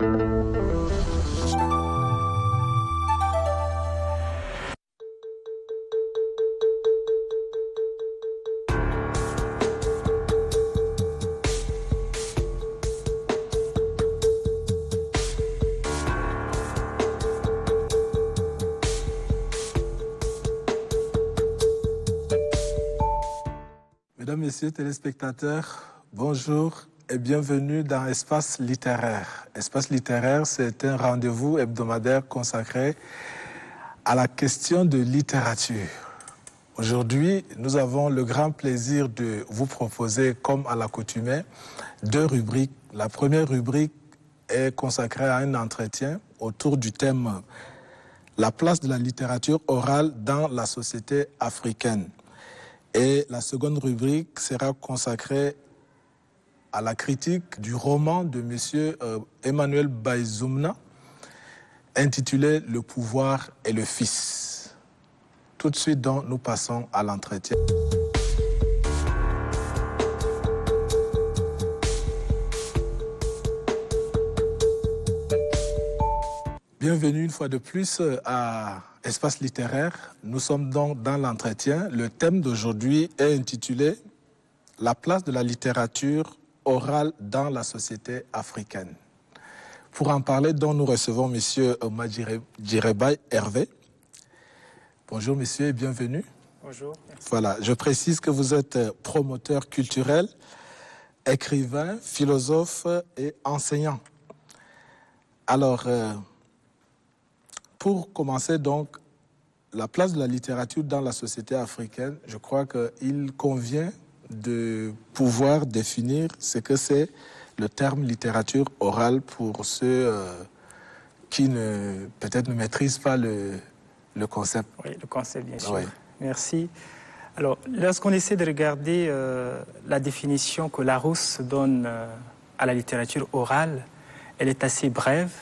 Mesdames, Messieurs, téléspectateurs, bonjour et bienvenue dans Espace littéraire. Espace littéraire, c'est un rendez-vous hebdomadaire consacré à la question de littérature. Aujourd'hui, nous avons le grand plaisir de vous proposer, comme à l'accoutumée, deux rubriques. La première rubrique est consacrée à un entretien autour du thème « La place de la littérature orale dans la société africaine ». Et la seconde rubrique sera consacrée à la critique du roman de M. Emmanuel Baïzoumna, intitulé « Le pouvoir et le fils ». Tout de suite, donc, nous passons à l'entretien. Bienvenue une fois de plus à Espace littéraire. Nous sommes donc dans l'entretien. Le thème d'aujourd'hui est intitulé « La place de la littérature orale dans la société africaine ». Pour en parler, donc, nous recevons M. Djirebaï Hervé. Bonjour monsieur et bienvenue. Bonjour. Merci. Voilà, je précise que vous êtes promoteur culturel, écrivain, philosophe et enseignant. Alors, pour commencer donc, la place de la littérature dans la société africaine, je crois qu'il convient de pouvoir définir ce que c'est le terme littérature orale pour ceux qui peut-être ne maîtrisent pas le concept. Oui, le concept, bien sûr. Oui. Merci. Alors, lorsqu'on essaie de regarder la définition que Larousse donne à la littérature orale, elle est assez brève.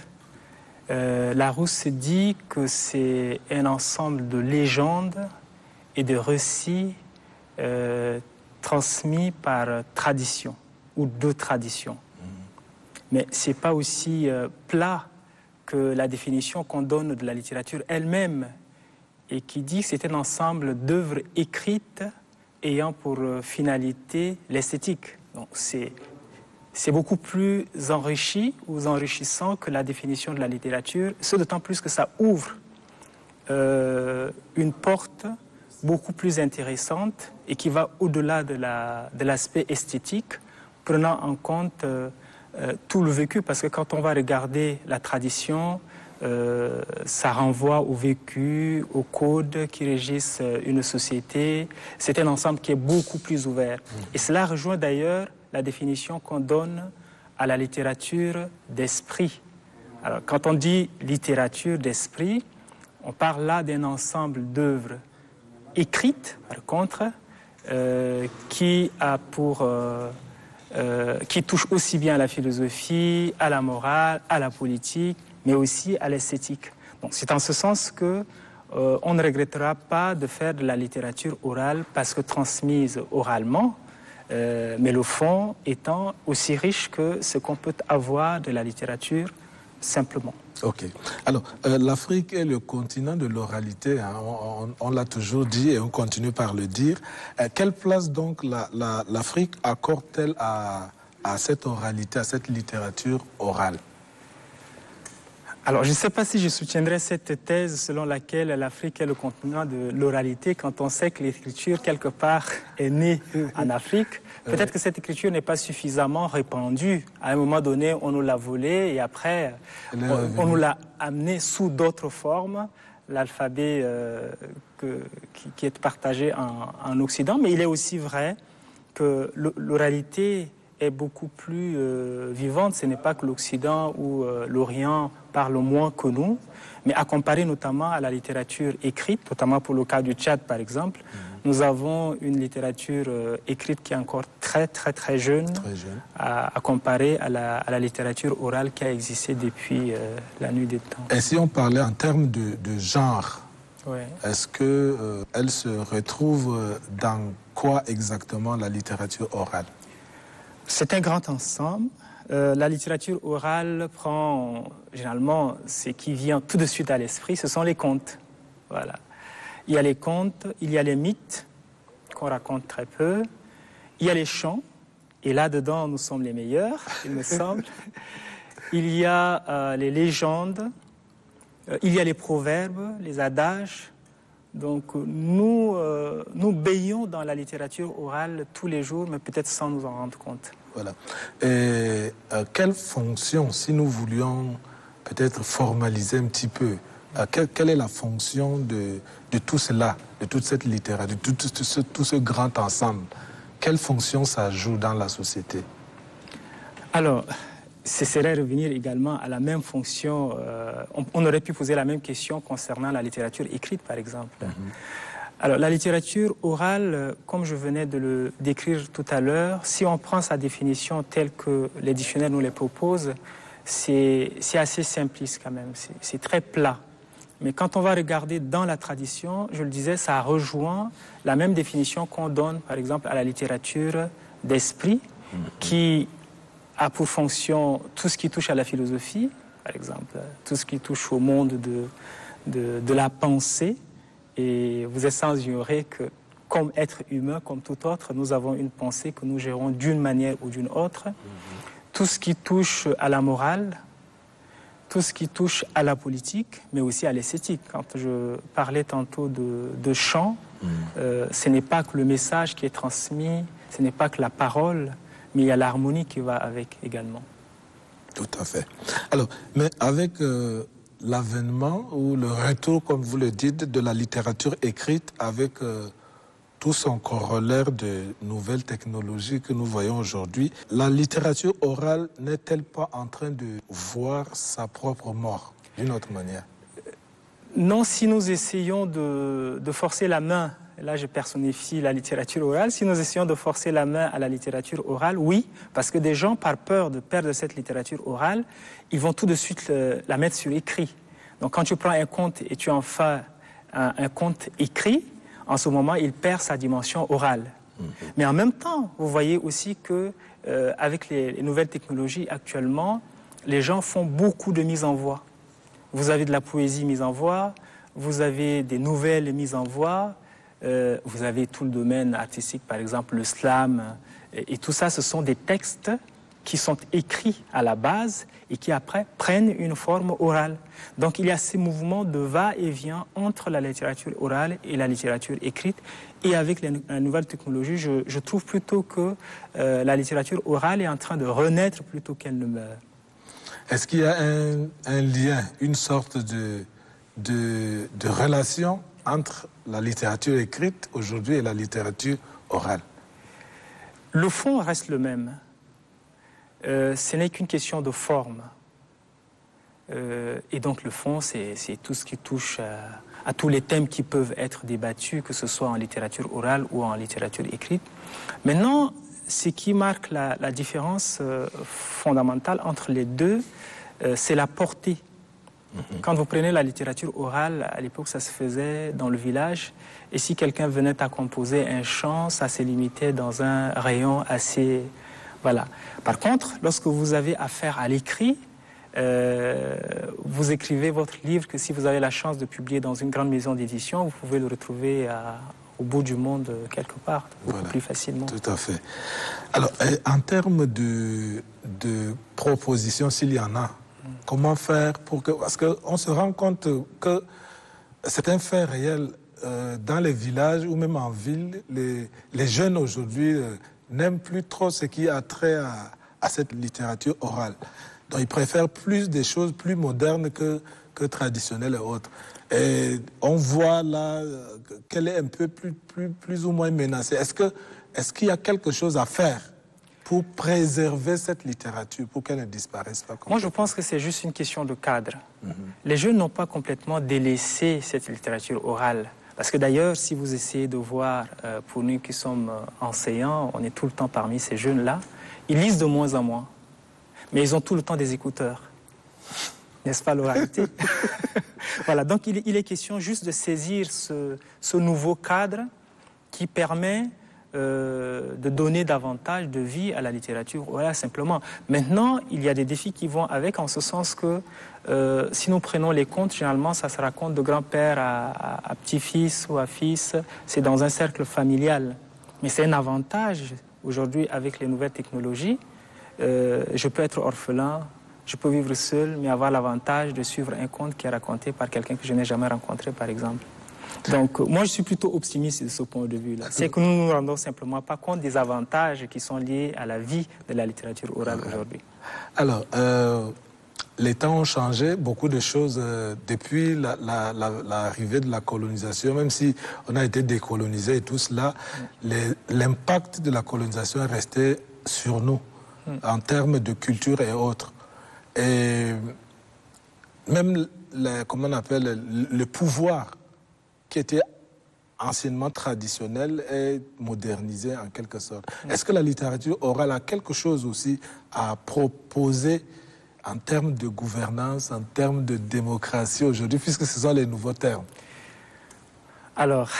Larousse dit que c'est un ensemble de légendes et de récits transmis par tradition ou de tradition. Mais ce n'est pas aussi plat que la définition qu'on donne de la littérature elle-même et qui dit que c'est un ensemble d'œuvres écrites ayant pour finalité l'esthétique. Donc c'est beaucoup plus enrichi ou enrichissant que la définition de la littérature, ce d'autant plus que ça ouvre une porte beaucoup plus intéressante et qui va au-delà de l'aspect esthétique, prenant en compte tout le vécu, parce que quand on va regarder la tradition, ça renvoie au vécu, aux codes qui régissent une société. C'est un ensemble qui est beaucoup plus ouvert. Et cela rejoint d'ailleurs la définition qu'on donne à la littérature d'esprit. Alors, quand on dit littérature d'esprit, on parle là d'un ensemble d'œuvres écrites, par contre, qui touchent aussi bien à la philosophie, à la morale, à la politique, mais aussi à l'esthétique. Donc, c'est en ce sens que on ne regrettera pas de faire de la littérature orale parce que transmise oralement, mais le fond étant aussi riche que ce qu'on peut avoir de la littérature simplement. Ok. Alors, l'Afrique est le continent de l'oralité, hein. On l'a toujours dit et on continue par le dire. Quelle place donc l'Afrique accorde-t-elle à cette oralité, à cette littérature orale ? Alors, je ne sais pas si je soutiendrais cette thèse selon laquelle l'Afrique est le continent de l'oralité quand on sait que l'écriture, quelque part, est née en Afrique. Peut-être que cette écriture n'est pas suffisamment répandue. À un moment donné, on nous l'a volée et après, on nous l'a amenée sous d'autres formes, l'alphabet qui est partagé en Occident. Mais il est aussi vrai que l'oralité est beaucoup plus vivante. Ce n'est pas que l'Occident ou l'Orient parlent moins que nous, mais à comparer notamment à la littérature écrite, notamment pour le cas du Tchad par exemple, nous avons une littérature écrite qui est encore très jeune, à comparer à la littérature orale qui a existé depuis la nuit des temps. Et si on parlait en termes de genre, ouais. Est-ce qu'elle se retrouve dans quoi exactement la littérature orale ? C'est un grand ensemble. La littérature orale prend généralement ce qui vient tout de suite à l'esprit, ce sont les contes. Voilà. Il y a les contes, il y a les mythes qu'on raconte très peu, il y a les chants, et là-dedans nous sommes les meilleurs, il me semble. Il y a les légendes, il y a les proverbes, les adages. Donc nous baignons dans la littérature orale tous les jours, mais peut-être sans nous en rendre compte. Voilà. Et quelle fonction, si nous voulions peut-être formaliser un petit peu, quelle est la fonction de tout cela, de toute cette littérature, de tout ce grand ensemble? Quelle fonction ça joue dans la société? Alors, ce serait revenir également à la même fonction. On aurait pu poser la même question concernant la littérature écrite, par exemple. Alors, la littérature orale, comme je venais de le décrire tout à l'heure, si on prend sa définition telle que les dictionnaires nous les proposent, c'est assez simpliste quand même, c'est très plat. Mais quand on va regarder dans la tradition, je le disais, ça rejoint la même définition qu'on donne, par exemple, à la littérature d'esprit, qui a pour fonction tout ce qui touche à la philosophie, par exemple, tout ce qui touche au monde de la pensée. Et vous êtes sans ignorer que, comme être humain, comme tout autre, nous avons une pensée que nous gérons d'une manière ou d'une autre. Tout ce qui touche à la morale, tout ce qui touche à la politique, mais aussi à l'esthétique. Quand je parlais tantôt de chant, ce n'est pas que le message qui est transmis, ce n'est pas que la parole, mais il y a l'harmonie qui va avec également. Tout à fait. Alors, mais avec l'avènement ou le retour, comme vous le dites, de la littérature écrite avec tout son corollaire de nouvelles technologies que nous voyons aujourd'hui, la littérature orale n'est-elle pas en train de voir sa propre mort d'une autre manière? Non, si nous essayons de forcer la main, là je personnifie la littérature orale, si nous essayons de forcer la main à la littérature orale, oui, parce que des gens, par peur de perdre cette littérature orale, ils vont tout de suite la mettre sur écrit. Donc quand tu prends un conte et tu en fais un conte écrit, en ce moment, il perd sa dimension orale. Mais en même temps, vous voyez aussi que avec les nouvelles technologies actuellement, les gens font beaucoup de mise en voix. Vous avez de la poésie mise en voix, vous avez des nouvelles mises en voix, vous avez tout le domaine artistique, par exemple le slam, et tout ça, ce sont des textes qui sont écrits à la base et qui après prennent une forme orale. Donc il y a ces mouvements de va-et-vient entre la littérature orale et la littérature écrite. Et avec la nouvelle technologie, je trouve plutôt que la littérature orale est en train de renaître plutôt qu'elle ne meurt. Est-ce qu'il y a un lien, une sorte de relation entre la littérature écrite aujourd'hui et la littérature orale? Le fond reste le même. Ce n'est qu'une question de forme. Et donc le fond, c'est tout ce qui touche à tous les thèmes qui peuvent être débattus, que ce soit en littérature orale ou en littérature écrite. Maintenant, ce qui marque la différence fondamentale entre les deux, c'est la portée. Quand vous prenez la littérature orale, à l'époque, ça se faisait dans le village. Et si quelqu'un venait à composer un chant, ça s'est limité dans un rayon assez... Voilà. Par contre, lorsque vous avez affaire à l'écrit, vous écrivez votre livre que si vous avez la chance de publier dans une grande maison d'édition, vous pouvez le retrouver au bout du monde quelque part, beaucoup plus facilement. Tout à fait. Alors, en termes de propositions, s'il y en a, comment faire pour que... Parce qu'on se rend compte que c'est un fait réel. Dans les villages ou même en ville, les jeunes aujourd'hui n'aiment plus trop ce qui a trait à cette littérature orale. Donc ils préfèrent plus des choses plus modernes que traditionnelles et autres. Et on voit là qu'elle est un peu plus ou moins menacée. Est-ce qu'il y a quelque chose à faire pour préserver cette littérature, pour qu'elle ne disparaisse pas? Moi, je pense que c'est juste une question de cadre. Les jeunes n'ont pas complètement délaissé cette littérature orale. Parce que d'ailleurs, si vous essayez de voir, pour nous qui sommes enseignants, on est tout le temps parmi ces jeunes-là, ils lisent de moins en moins. Mais ils ont tout le temps des écouteurs. N'est-ce pas l'oralité? Voilà, donc il est question juste de saisir ce nouveau cadre qui permet de donner davantage de vie à la littérature. Voilà, simplement. Maintenant, il y a des défis qui vont avec, en ce sens que si nous prenons les contes, généralement, ça se raconte de grand-père à petit-fils ou à fils. C'est dans un cercle familial. Mais c'est un avantage, aujourd'hui, avec les nouvelles technologies. Je peux être orphelin, je peux vivre seul, mais avoir l'avantage de suivre un conte qui est raconté par quelqu'un que je n'ai jamais rencontré, par exemple. Donc, moi, je suis plutôt optimiste de ce point de vue-là. C'est que nous ne nous rendons simplement pas compte des avantages qui sont liés à la vie de la littérature orale aujourd'hui. Alors, les temps ont changé, beaucoup de choses depuis l'arrivée de la colonisation, même si on a été décolonisé et tout cela, l'impact de la colonisation est resté sur nous, en termes de culture et autres. Et même, comment on appelle, le pouvoir qui était anciennement traditionnel est modernisé en quelque sorte. Est-ce que la littérature orale a quelque chose aussi à proposer en termes de gouvernance, en termes de démocratie aujourd'hui, puisque ce sont les nouveaux termes? Alors,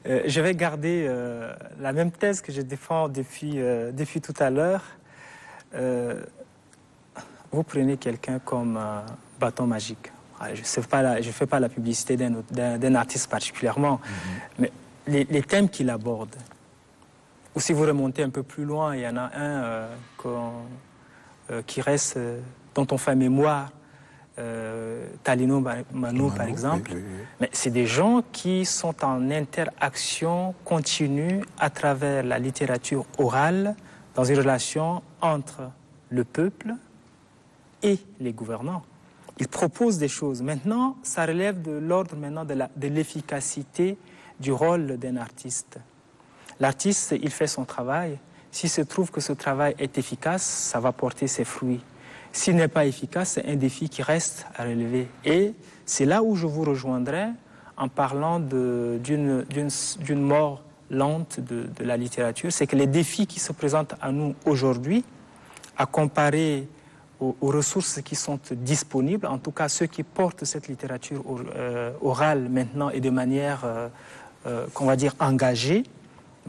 je vais garder la même thèse que je défends depuis tout à l'heure. Vous prenez quelqu'un comme Bâton Magique. Je ne fais pas la publicité d'un artiste particulièrement, mais les thèmes qu'il aborde, ou si vous remontez un peu plus loin, il y en a un qui reste, dont on fait mémoire, Talino Mano, par exemple. Oui. Mais c'est des gens qui sont en interaction continue à travers la littérature orale, dans une relation entre le peuple et les gouvernants. Ils proposent des choses. Maintenant, ça relève de l'ordre maintenant de l'efficacité du rôle d'un artiste. L'artiste, il fait son travail. S'il se trouve que ce travail est efficace, ça va porter ses fruits. S'il n'est pas efficace, c'est un défi qui reste à relever. Et c'est là où je vous rejoindrai en parlant d'une mort lente de la littérature. C'est que les défis qui se présentent à nous aujourd'hui, à comparer aux ressources qui sont disponibles, en tout cas ceux qui portent cette littérature orale maintenant et de manière, qu'on va dire, engagée.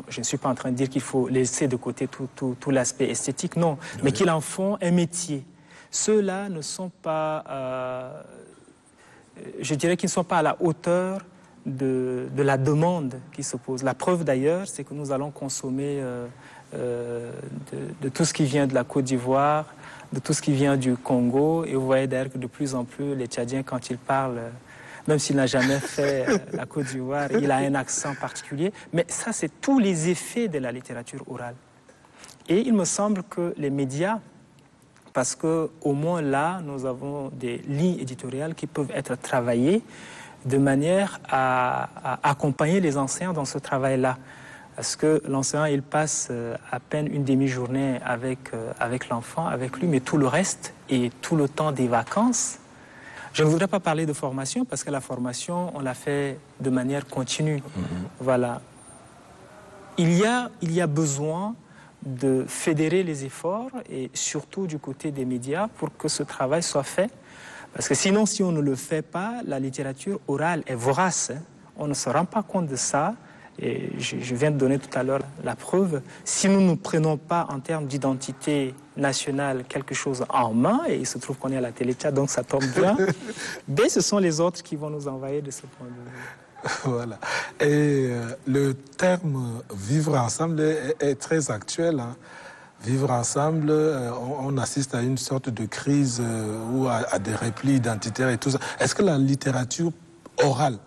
Je ne suis pas en train de dire qu'il faut laisser de côté tout l'aspect esthétique, non, mais qu'ils en font un métier. Ceux-là ne sont pas, je dirais qu'ils ne sont pas à la hauteur de la demande qui se pose. La preuve d'ailleurs, c'est que nous allons consommer de tout ce qui vient de la Côte d'Ivoire, de tout ce qui vient du Congo, et vous voyez d'ailleurs que de plus en plus les Tchadiens, quand ils parlent, même s'il n'a jamais fait la Côte d'Ivoire, il a un accent particulier. Mais ça, c'est tous les effets de la littérature orale. Et il me semble que les médias, parce qu'au moins là, nous avons des lignes éditoriales qui peuvent être travaillées de manière à accompagner les enseignants dans ce travail-là. Parce que l'enseignant, il passe à peine une demi-journée avec l'enfant, avec lui, mais tout le reste et tout le temps des vacances. Je ne voudrais pas parler de formation, parce que la formation, on l'a fait de manière continue. Voilà. Il y a besoin de fédérer les efforts, et surtout du côté des médias, pour que ce travail soit fait. Parce que sinon, si on ne le fait pas, la littérature orale est vorace. On ne se rend pas compte de ça. Et je viens de donner tout à l'heure la preuve. Si nous ne prenons pas en termes d'identité nationale quelque chose en main, et il se trouve qu'on est à la télé-chat, donc ça tombe bien, mais ce sont les autres qui vont nous envahir de ce point de vue. Voilà. Et le terme « vivre ensemble » est très actuel. Hein. Vivre ensemble, on assiste à une sorte de crise ou à des replis identitaires et tout ça. Est-ce que la littérature orale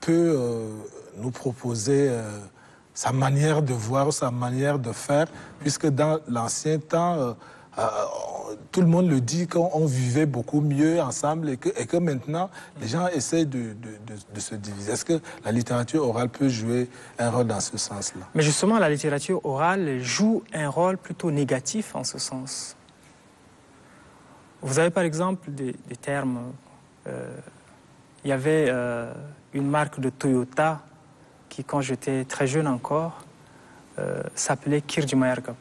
peut nous proposer sa manière de voir, sa manière de faire, puisque dans l'ancien temps, tout le monde le dit qu'on vivait beaucoup mieux ensemble et que maintenant, les gens essaient de se diviser. Est-ce que la littérature orale peut jouer un rôle dans ce sens-là? Mais justement, la littérature orale joue un rôle plutôt négatif en ce sens. Vous avez par exemple des termes... il y avait une marque de Toyota qui, quand j'étais très jeune encore, s'appelait Kirji Mayargab.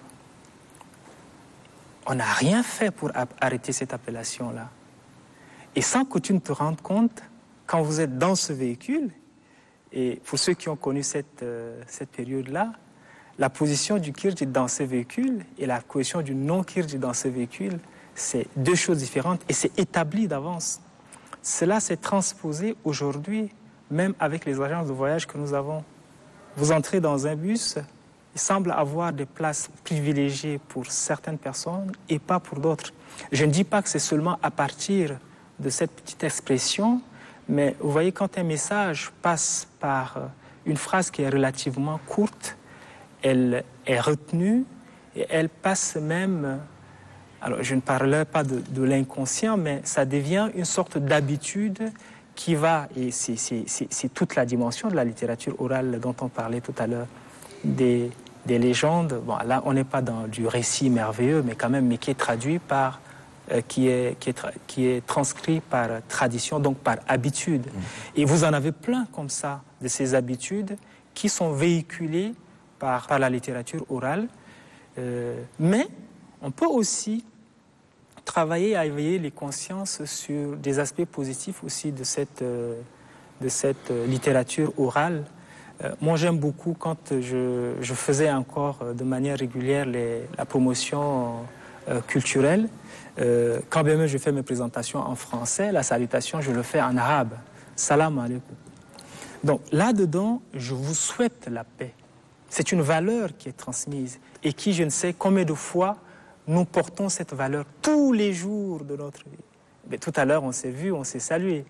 On n'a rien fait pour arrêter cette appellation-là. Et sans que tu ne te rendes compte, quand vous êtes dans ce véhicule, et pour ceux qui ont connu cette période-là, la position du Kidj dans ce véhicule et la position du non-Kidj dans ce véhicule, c'est deux choses différentes et c'est établi d'avance. Cela s'est transposé aujourd'hui, même avec les agences de voyage que nous avons. Vous entrez dans un bus, il semble avoir des places privilégiées pour certaines personnes et pas pour d'autres. Je ne dis pas que c'est seulement à partir de cette petite expression, mais vous voyez, quand un message passe par une phrase qui est relativement courte, elle est retenue et elle passe même, alors je ne parlerai pas de l'inconscient, mais ça devient une sorte d'habitude qui va, et c'est toute la dimension de la littérature orale dont on parlait tout à l'heure, des légendes. Bon, là, on n'est pas dans du récit merveilleux, mais quand même, mais qui est traduit par, qui est transcrit par tradition, donc par habitude. Et vous en avez plein comme ça, de ces habitudes qui sont véhiculées par la littérature orale. Mais on peut aussi travailler à éveiller les consciences sur des aspects positifs aussi de cette littérature orale. Moi, j'aime beaucoup quand je faisais encore de manière régulière la promotion culturelle. Quand bien même je fais mes présentations en français, la salutation, je le fais en arabe. Salam alaikum. Donc là-dedans, je vous souhaite la paix. C'est une valeur qui est transmise et qui, je ne sais combien de fois, nous portons cette valeur tous les jours de notre vie. Mais tout à l'heure, on s'est vu, on s'est salué.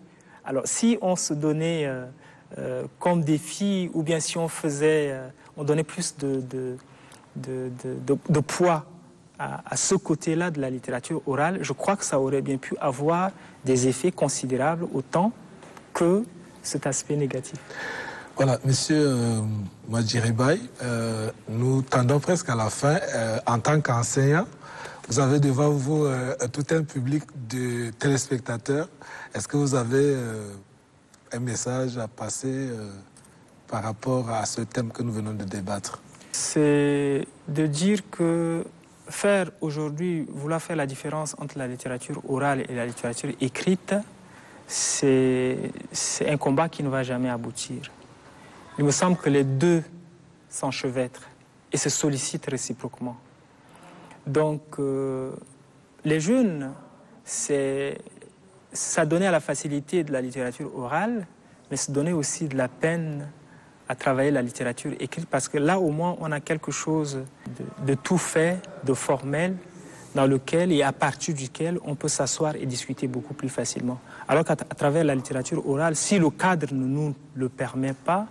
Alors, si on se donnait comme défi, ou bien si on faisait, on donnait plus de poids à ce côté-là de la littérature orale, je crois que ça aurait bien pu avoir des effets considérables autant que cet aspect négatif. Voilà, Monsieur Madjiribay, nous tendons presque à la fin. En tant qu'enseignant, vous avez devant vous tout un public de téléspectateurs. Est-ce que vous avez un message à passer par rapport à ce thème que nous venons de débattre? C'est de dire que vouloir faire la différence entre la littérature orale et la littérature écrite, c'est un combat qui ne va jamais aboutir. Il me semble que les deux s'enchevêtrent et se sollicitent réciproquement. Donc, les jeunes, ça donnait à la facilité de la littérature orale, mais ça donnait aussi de la peine à travailler la littérature écrite, parce que là, au moins, on a quelque chose de tout fait, de formel, dans lequel et à partir duquel on peut s'asseoir et discuter beaucoup plus facilement. Alors qu'à travers la littérature orale, si le cadre ne nous le permet pas,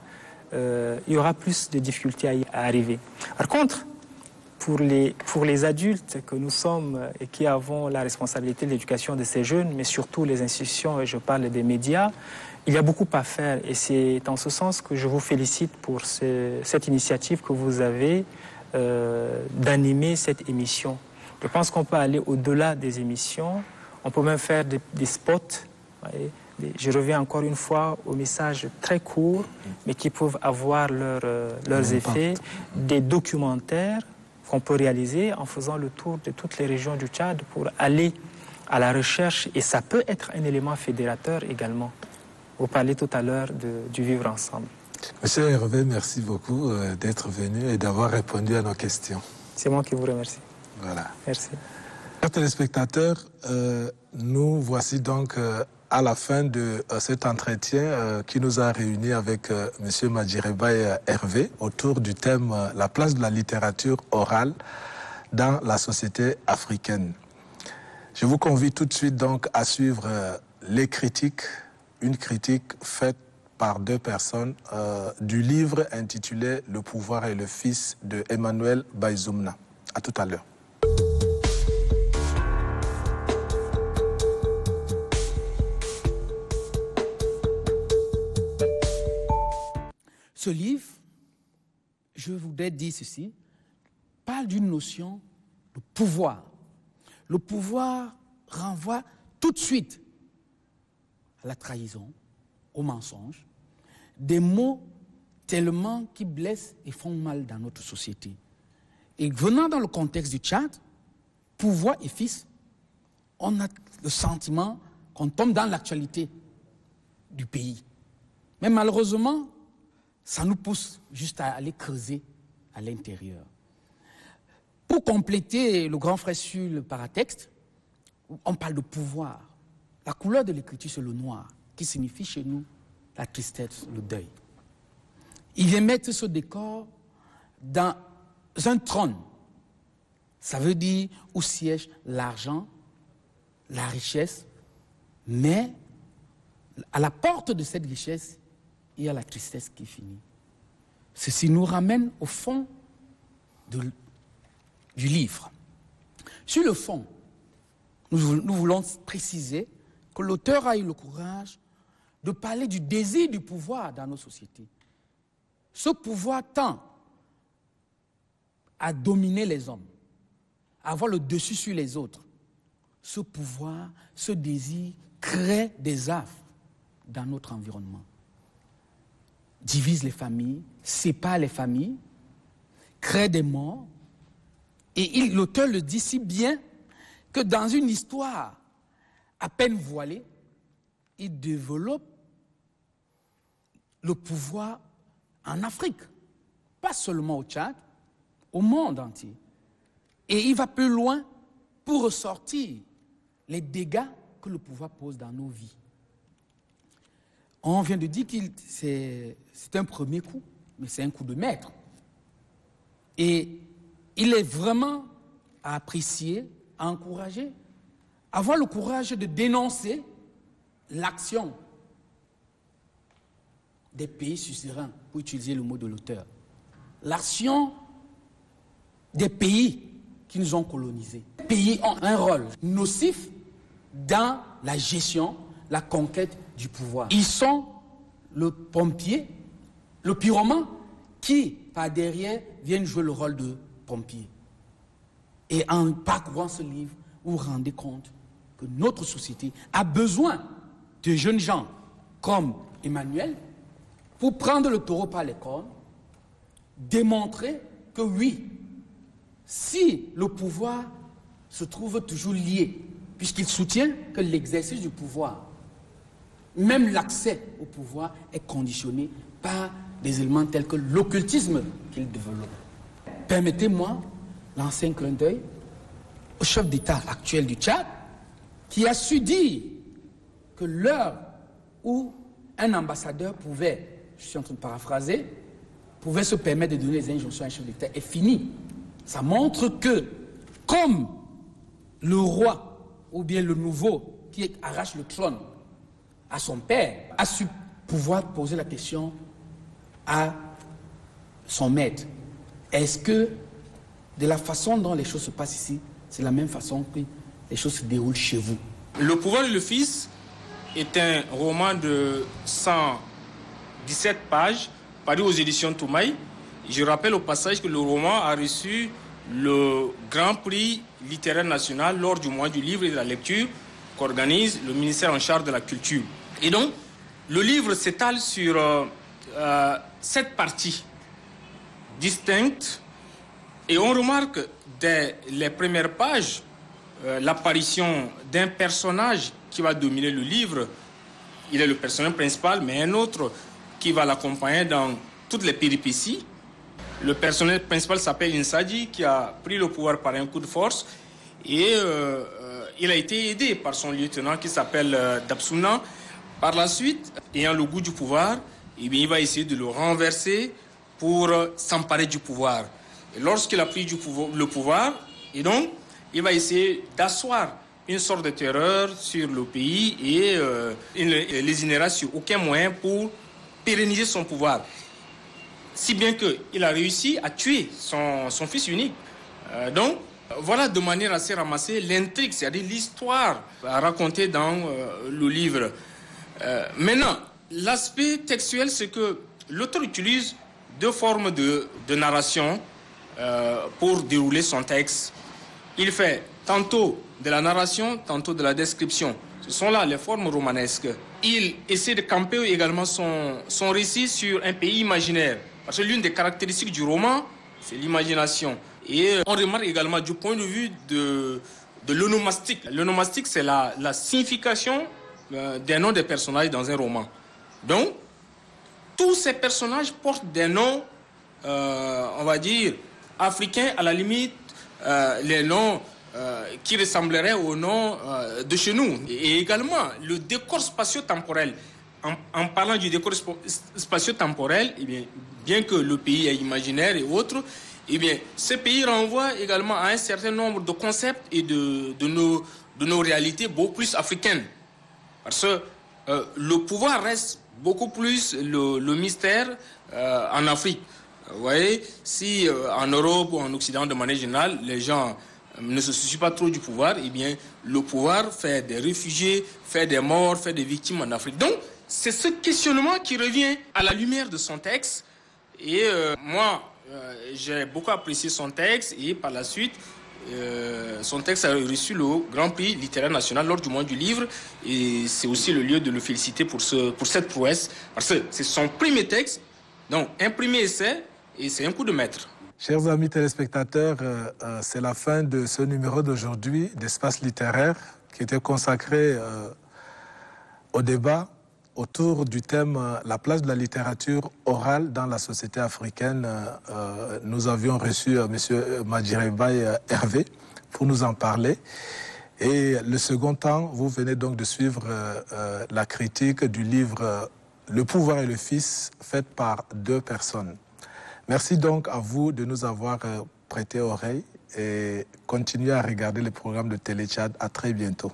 il y aura plus de difficultés à y arriver. Par contre, pour les adultes que nous sommes et qui avons la responsabilité de l'éducation de ces jeunes, mais surtout les institutions, et je parle des médias, il y a beaucoup à faire. Et c'est en ce sens que je vous félicite pour cette initiative que vous avez d'animer cette émission. Je pense qu'on peut aller au-delà des émissions. On peut même faire des spots. Voyez. Je reviens encore une fois aux messages très courts, mais qui peuvent avoir leurs effets. Des documentaires qu'on peut réaliser en faisant le tour de toutes les régions du Tchad pour aller à la recherche. Et ça peut être un élément fédérateur également. Vous parlez tout à l'heure du vivre ensemble. Monsieur Hervé, merci beaucoup d'être venu et d'avoir répondu à nos questions. C'est moi qui vous remercie. Voilà. Merci. Chers téléspectateurs, nous voici donc à la fin de cet entretien qui nous a réunis avec Monsieur Madjiribay Hervé autour du thème la place de la littérature orale dans la société africaine. Je vous convie tout de suite donc à suivre les critiques, une critique faite par deux personnes du livre intitulé « Le pouvoir et le fils » de Emmanuel Baïzoumna. À tout à l'heure. Ce livre, je voudrais dire ceci, parle d'une notion de pouvoir. Le pouvoir renvoie tout de suite à la trahison, au mensonge, des mots tellement qui blessent et font mal dans notre société. Et venant dans le contexte du Tchad, pouvoir et fils, on a le sentiment qu'on tombe dans l'actualité du pays. Mais malheureusement, ça nous pousse juste à aller creuser à l'intérieur. Pour compléter le grand frère sur le paratexte, on parle de pouvoir. La couleur de l'écriture, c'est le noir, qui signifie chez nous la tristesse, le deuil. Il vient mettre ce décor dans un trône. Ça veut dire où siège l'argent, la richesse, mais à la porte de cette richesse, il y a la tristesse qui finit. Ceci nous ramène au fond du livre. Sur le fond, nous voulons préciser que l'auteur a eu le courage de parler du désir du pouvoir dans nos sociétés. Ce pouvoir tend à dominer les hommes, à avoir le dessus sur les autres. Ce pouvoir, ce désir crée des affres dans notre environnement. Divise les familles, sépare les familles, crée des morts. Et l'auteur le dit si bien que dans une histoire à peine voilée, il développe le pouvoir en Afrique, pas seulement au Tchad, au monde entier. Et il va plus loin pour ressortir les dégâts que le pouvoir pose dans nos vies. On vient de dire que c'est un premier coup, mais c'est un coup de maître. Et il est vraiment à apprécier, à encourager, avoir le courage de dénoncer l'action des pays suzerains, pour utiliser le mot de l'auteur. L'action des pays qui nous ont colonisés. Les pays ont un rôle nocif dans la gestion, la conquête du pouvoir. Ils sont le pompier, le pyromane, qui, par derrière, viennent jouer le rôle de pompier. Et en parcourant ce livre, vous vous rendez compte que notre société a besoin de jeunes gens comme Emmanuel pour prendre le taureau par les cornes, démontrer que oui, si le pouvoir se trouve toujours lié, puisqu'il soutient que l'exercice du pouvoir, même l'accès au pouvoir, est conditionné par des éléments tels que l'occultisme qu'il développe. Permettez-moi lancer un clin d'œil au chef d'État actuel du Tchad, qui a su dire que l'heure où un ambassadeur pouvait, je suis en train de paraphraser, pouvait se permettre de donner des injonctions à un chef d'État est finie. Ça montre que, comme le roi, ou bien le nouveau, qui arrache le trône à son père, a su pouvoir poser la question à son maître. Est-ce que, de la façon dont les choses se passent ici, c'est la même façon que les choses se déroulent chez vous? Le pouvoir et le fils est un roman de 117 pages, paru aux éditions Toumaï. Je rappelle au passage que le roman a reçu le Grand Prix littéraire national lors du mois du livre et de la lecture qu'organise le ministère en charge de la culture. Et donc, le livre s'étale sur 7 parties distinctes et on remarque dès les premières pages l'apparition d'un personnage qui va dominer le livre. Il est le personnage principal, mais un autre qui va l'accompagner dans toutes les péripéties. Le personnage principal s'appelle Insadji, qui a pris le pouvoir par un coup de force. Et il a été aidé par son lieutenant qui s'appelle Dapsouna. Par la suite, ayant le goût du pouvoir, eh bien, il va essayer de le renverser pour s'emparer du pouvoir. Et lorsqu'il a pris le pouvoir, et donc, il va essayer d'asseoir une sorte de terreur sur le pays et il ne lésinera sur aucun moyen pour pérenniser son pouvoir. Si bien qu'il a réussi à tuer son fils unique. Donc, voilà de manière assez ramassée l'intrigue, c'est-à-dire l'histoire racontée dans le livre. Maintenant, l'aspect textuel, c'est que l'auteur utilise 2 formes de narration pour dérouler son texte. Il fait tantôt de la narration, tantôt de la description. Ce sont là les formes romanesques. Il essaie de camper également son récit sur un pays imaginaire. Parce que l'une des caractéristiques du roman, c'est l'imagination. Et on remarque également du point de vue de l'onomastique. L'onomastique, c'est la signification des noms des personnages dans un roman. Donc, tous ces personnages portent des noms on va dire, africains, à la limite, les noms qui ressembleraient aux noms de chez nous. Et également, le décor spatio-temporel. En parlant du décor spatio-temporel, eh bien que le pays est imaginaire et autres, eh bien, ce pays renvoie également à un certain nombre de concepts et de nos réalités beaucoup plus africaines. Parce que le pouvoir reste beaucoup plus le mystère en Afrique. Vous voyez, si en Europe ou en Occident, de manière générale, les gens ne se soucient pas trop du pouvoir, eh bien, le pouvoir fait des réfugiés, fait des morts, fait des victimes en Afrique. Donc, c'est ce questionnement qui revient à la lumière de son texte. Et moi, j'ai beaucoup apprécié son texte et par la suite, son texte a reçu le Grand Prix littéraire national lors du mois du livre. Et c'est aussi le lieu de le féliciter pour cette prouesse. Parce que c'est son premier texte, donc un premier essai, et c'est un coup de maître. Chers amis téléspectateurs, c'est la fin de ce numéro d'aujourd'hui d'Espace littéraire qui était consacré au débat autour du thème la place de la littérature orale dans la société africaine. Nous avions reçu M. Madjirebaye Hervé pour nous en parler. Et le second temps, vous venez donc de suivre la critique du livre Le pouvoir et le fils, faite par 2 personnes. Merci donc à vous de nous avoir prêté oreille et continuez à regarder les programmes de Télé Tchad. À très bientôt.